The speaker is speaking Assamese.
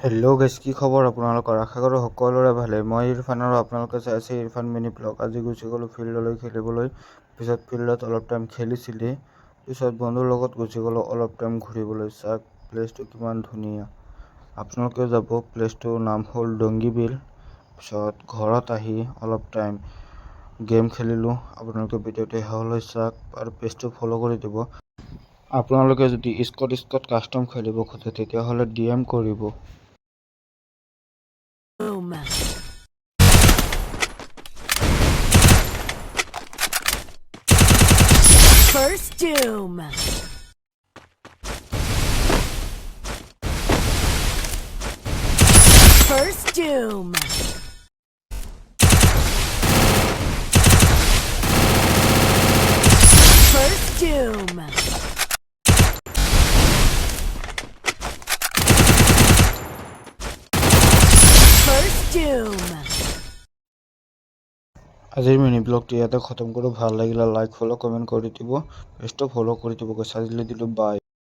হেল্ল' গাইজ, কি খবৰ আপোনালোকৰ? আশা কৰোঁ সকলোৰে ভালে। মই ইৰফান আৰু আপোনালোকে চাই আছে ইৰফান মিনি ব্লগ। আজি গুচি গ'লোঁ ফিল্ডলৈ খেলিবলৈ। পিছত ফিল্ডত অলপ টাইম খেলিছিলি, পিছত বন্ধুৰ লগত গুচি গ'লোঁ অলপ টাইম ঘূৰিবলৈ। চাওক প্লেচটো কিমান ধুনীয়া, আপোনালোকেও যাব। প্লেচটোৰ নাম হ'ল ডংগীবিল। পিছত ঘৰত আহি অলপ টাইম গেম খেলিলোঁ। আপোনালোকে ভিডিঅ'টো শেষলৈ চাওক আৰু পেজটো ফ'ল' কৰি দিব। আপোনালোকে যদি স্কট কাষ্টম খেলিব খোজে তেতিয়াহ'লে DM কৰিব। Boom. First doom. First doom. First doom. First doom. আজিৰ মিনি ব্লগটি ইয়াতে খতম কৰোঁ। ভাল লাগিলে লাইক ফ'ল' কমেণ্ট কৰি দিব, পেজটো ফ'ল' কৰি দিব। আজিলৈ দিলোঁ বাই।